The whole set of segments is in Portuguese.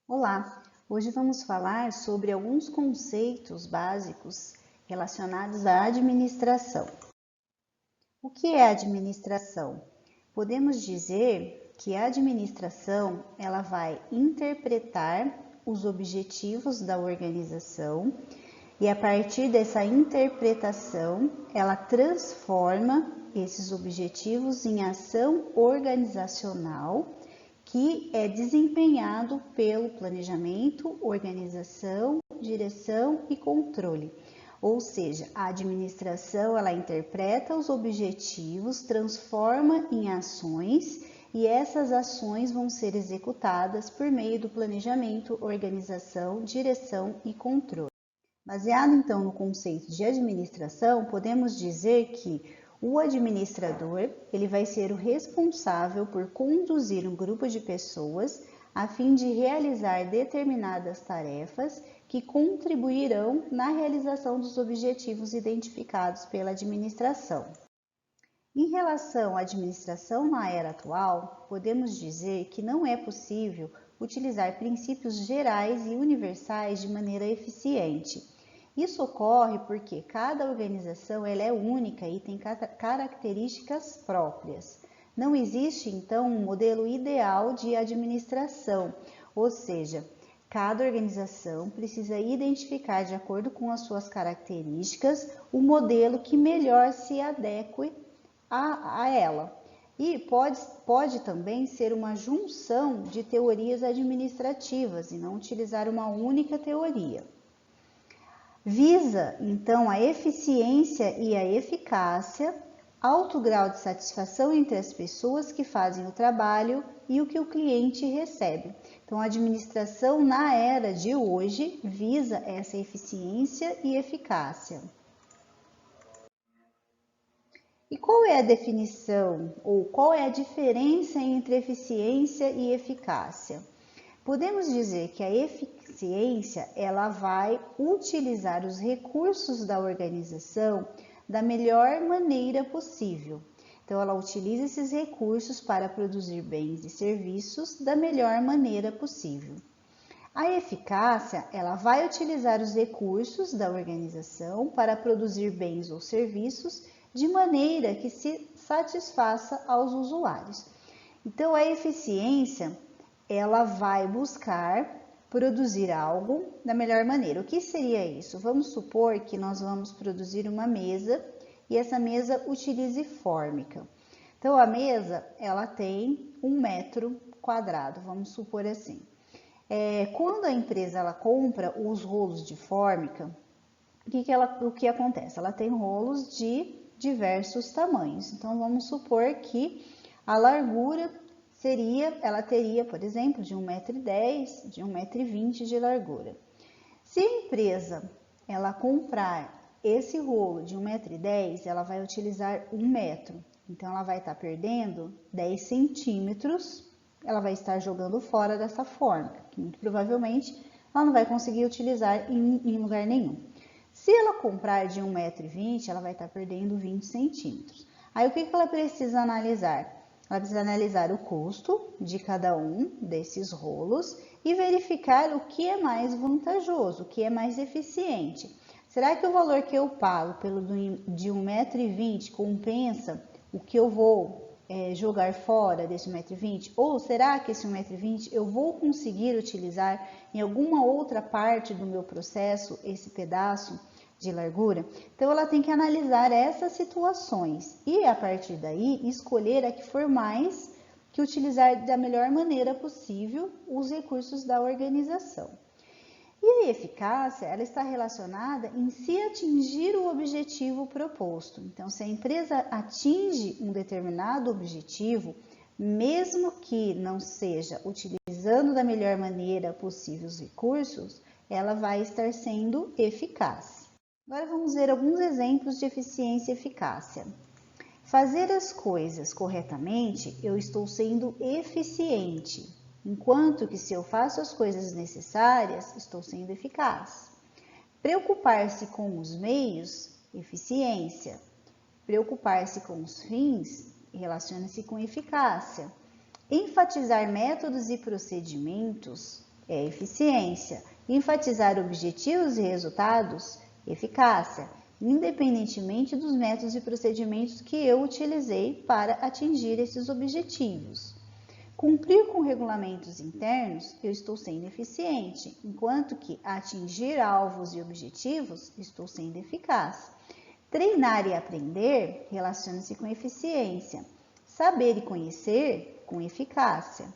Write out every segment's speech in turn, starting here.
Olá, hoje vamos falar sobre alguns conceitos básicos relacionados à administração. O que é administração? Podemos dizer que a administração ela vai interpretar os objetivos da organização e a partir dessa interpretação ela transforma esses objetivos em ação organizacional que é desempenhado pelo planejamento, organização, direção e controle. Ou seja, a administração ela interpreta os objetivos, transforma em ações e essas ações vão ser executadas por meio do planejamento, organização, direção e controle. Baseado então no conceito de administração, podemos dizer que o administrador, ele vai ser o responsável por conduzir um grupo de pessoas a fim de realizar determinadas tarefas que contribuirão na realização dos objetivos identificados pela administração. Em relação à administração na era atual, podemos dizer que não é possível utilizar princípios gerais e universais de maneira eficiente. Isso ocorre porque cada organização ela é única e tem características próprias. Não existe, então, um modelo ideal de administração, ou seja, cada organização precisa identificar, de acordo com as suas características, o modelo que melhor se adeque a ela. E pode também ser uma junção de teorias administrativas e não utilizar uma única teoria. Visa, então, a eficiência e a eficácia, alto grau de satisfação entre as pessoas que fazem o trabalho e o que o cliente recebe. Então, a administração na era de hoje visa essa eficiência e eficácia. E qual é a definição ou qual é a diferença entre eficiência e eficácia? Podemos dizer que a eficiência ela vai utilizar os recursos da organização da melhor maneira possível. Então, ela utiliza esses recursos para produzir bens e serviços da melhor maneira possível. A eficácia ela vai utilizar os recursos da organização para produzir bens ou serviços de maneira que se satisfaça aos usuários. Então, a eficiência ela vai buscar produzir algo da melhor maneira. O que seria isso? Vamos supor que nós vamos produzir uma mesa e essa mesa utilize fórmica. Então, a mesa, ela tem 1 metro quadrado, vamos supor assim. Quando a empresa ela compra os rolos de fórmica, o que acontece? Ela tem rolos de diversos tamanhos. Então, vamos supor que a largura ela teria, por exemplo, de 1,10 m, de 1,20 m de largura. Se a empresa ela comprar esse rolo de 1,10 m, ela vai utilizar 1 metro. Então, ela vai estar perdendo 10 centímetros, ela vai estar jogando fora dessa fórmica, que muito provavelmente ela não vai conseguir utilizar em lugar nenhum. Se ela comprar de 1,20 m, ela vai estar perdendo 20 centímetros. Aí, o que ela precisa analisar? Ela precisa analisar o custo de cada um desses rolos e verificar o que é mais vantajoso, o que é mais eficiente. Será que o valor que eu pago de 1,20 m compensa o que eu vou jogar fora desse 1,20 m? Ou será que esse 1,20 m eu vou conseguir utilizar em alguma outra parte do meu processo esse pedaço de largura? Então, ela tem que analisar essas situações e, a partir daí, escolher a que for mais, que utilizar da melhor maneira possível os recursos da organização. E a eficácia, ela está relacionada em se atingir o objetivo proposto. Então, se a empresa atinge um determinado objetivo, mesmo que não seja utilizando da melhor maneira possível os recursos, ela vai estar sendo eficaz. Agora vamos ver alguns exemplos de eficiência e eficácia. Fazer as coisas corretamente, eu estou sendo eficiente, enquanto que se eu faço as coisas necessárias, estou sendo eficaz. Preocupar-se com os meios, eficiência. Preocupar-se com os fins, relaciona-se com eficácia. Enfatizar métodos e procedimentos, é eficiência. Enfatizar objetivos e resultados, eficácia, independentemente dos métodos e procedimentos que eu utilizei para atingir esses objetivos. Cumprir com regulamentos internos, eu estou sendo eficiente, enquanto que atingir alvos e objetivos, estou sendo eficaz. Treinar e aprender relaciona-se com eficiência. Saber e conhecer, com eficácia.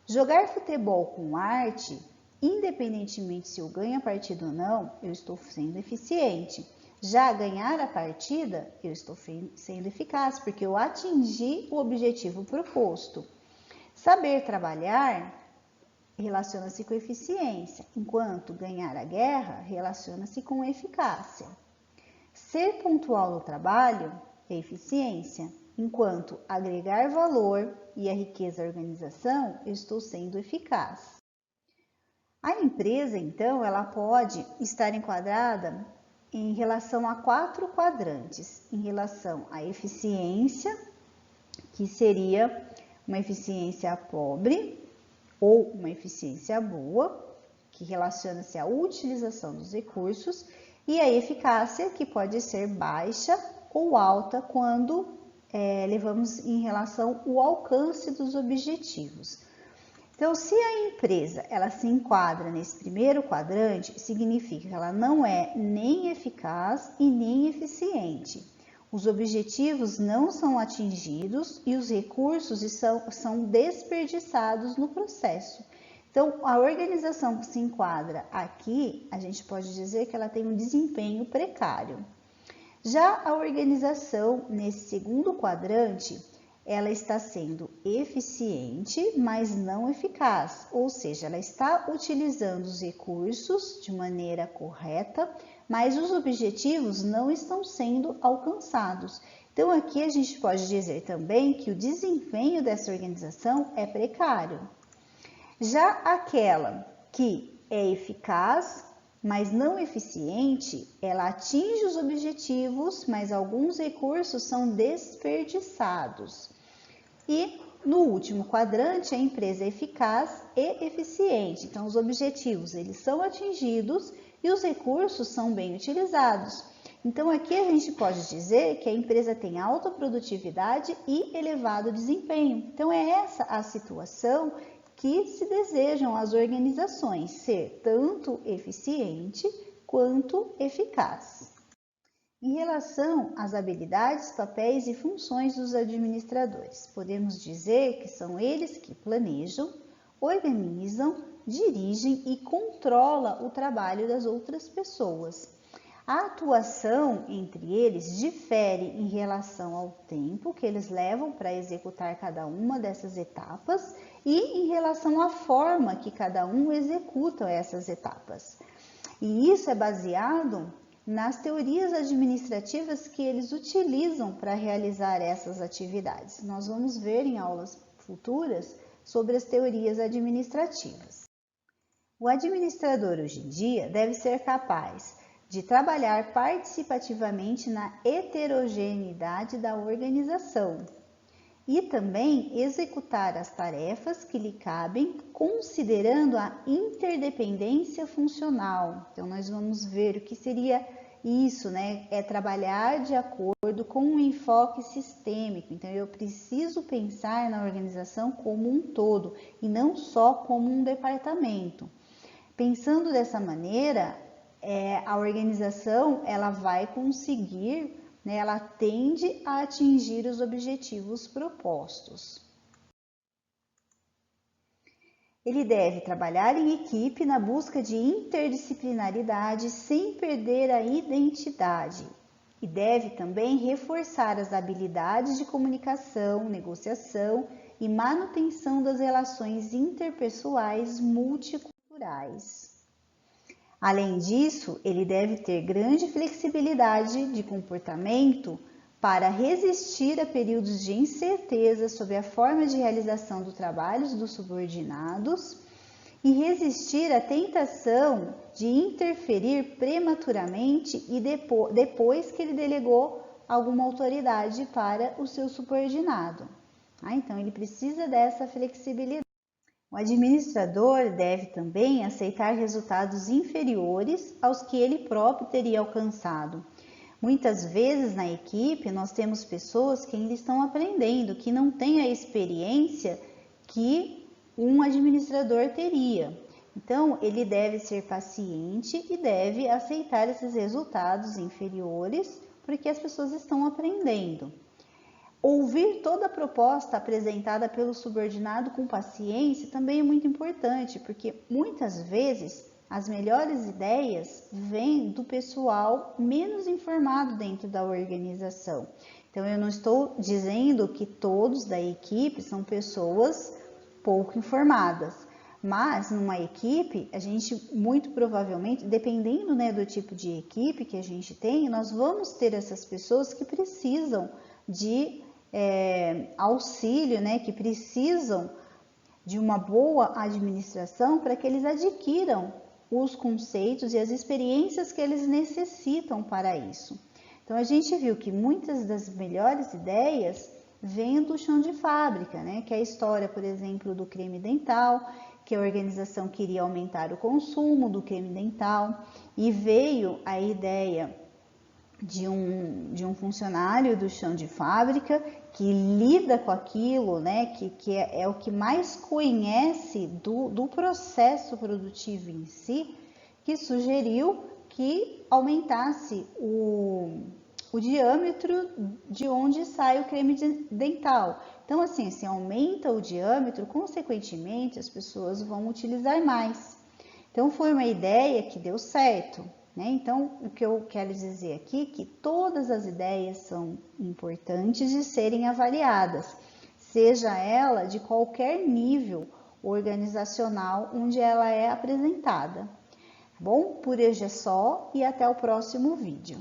Jogar futebol com arte, independentemente se eu ganho a partida ou não, eu estou sendo eficiente. Já ganhar a partida, eu estou sendo eficaz, porque eu atingi o objetivo proposto. Saber trabalhar relaciona-se com eficiência, enquanto ganhar a guerra relaciona-se com eficácia. Ser pontual no trabalho é eficiência, enquanto agregar valor e a riqueza à organização, eu estou sendo eficaz. A empresa, então, ela pode estar enquadrada em relação a 4 quadrantes, em relação à eficiência, que seria uma eficiência pobre ou uma eficiência boa, que relaciona-se à utilização dos recursos, e a eficácia, que pode ser baixa ou alta quando levamos em relação ao alcance dos objetivos. Então, se a empresa ela se enquadra nesse primeiro quadrante, significa que ela não é nem eficaz e nem eficiente. Os objetivos não são atingidos e os recursos são desperdiçados no processo. Então, a organização que se enquadra aqui, a gente pode dizer que ela tem um desempenho precário. Já a organização, nesse segundo quadrante, ela está sendo eficiente, mas não eficaz, ou seja, ela está utilizando os recursos de maneira correta, mas os objetivos não estão sendo alcançados. Então, aqui a gente pode dizer também que o desempenho dessa organização é precário. Já aquela que é eficaz, mas não eficiente, ela atinge os objetivos, mas alguns recursos são desperdiçados. E no último quadrante, a empresa é eficaz e eficiente. Então, os objetivos eles são atingidos e os recursos são bem utilizados. Então, aqui a gente pode dizer que a empresa tem alta produtividade e elevado desempenho. Então, é essa a situação que se desejam as organizações, ser tanto eficiente quanto eficaz. Em relação às habilidades, papéis e funções dos administradores, podemos dizer que são eles que planejam, organizam, dirigem e controlam o trabalho das outras pessoas. A atuação entre eles difere em relação ao tempo que eles levam para executar cada uma dessas etapas e em relação à forma que cada um executa essas etapas. E isso é baseado nas teorias administrativas que eles utilizam para realizar essas atividades. Nós vamos ver em aulas futuras sobre as teorias administrativas. O administrador hoje em dia deve ser capaz de trabalhar participativamente na heterogeneidade da organização e também executar as tarefas que lhe cabem, considerando a interdependência funcional. Então, nós vamos ver o que seria isso, né? É trabalhar de acordo com um enfoque sistêmico. Então, eu preciso pensar na organização como um todo e não só como um departamento. Pensando dessa maneira, a organização ela vai conseguir, né, ela tende a atingir os objetivos propostos. Ele deve trabalhar em equipe na busca de interdisciplinaridade sem perder a identidade e deve também reforçar as habilidades de comunicação, negociação e manutenção das relações interpessoais multiculturais. Além disso, ele deve ter grande flexibilidade de comportamento para resistir a períodos de incerteza sobre a forma de realização do trabalho dos subordinados e resistir à tentação de interferir prematuramente e depois que ele delegou alguma autoridade para o seu subordinado. Então, ele precisa dessa flexibilidade. O administrador deve também aceitar resultados inferiores aos que ele próprio teria alcançado. Muitas vezes na equipe nós temos pessoas que ainda estão aprendendo, que não têm a experiência que um administrador teria. Então, ele deve ser paciente e deve aceitar esses resultados inferiores, porque as pessoas estão aprendendo. Ouvir toda a proposta apresentada pelo subordinado com paciência também é muito importante, porque muitas vezes as melhores ideias vêm do pessoal menos informado dentro da organização. Então, eu não estou dizendo que todos da equipe são pessoas pouco informadas, mas numa equipe, a gente muito provavelmente, dependendo, né, do tipo de equipe que a gente tem, nós vamos ter essas pessoas que precisam de auxílio, né, que precisam de uma boa administração para que eles adquiram os conceitos e as experiências que eles necessitam para isso. Então, a gente viu que muitas das melhores ideias vêm do chão de fábrica, né? Que é a história, por exemplo, do creme dental, que a organização queria aumentar o consumo do creme dental e veio a ideia de um funcionário do chão de fábrica que lida com aquilo, né, que é o que mais conhece do processo produtivo em si, que sugeriu que aumentasse o diâmetro de onde sai o creme dental. Então, assim, se aumenta o diâmetro, consequentemente, as pessoas vão utilizar mais. Então, foi uma ideia que deu certo. Então, o que eu quero dizer aqui é que todas as ideias são importantes de serem avaliadas, seja ela de qualquer nível organizacional onde ela é apresentada. Bom, por hoje é só e até o próximo vídeo.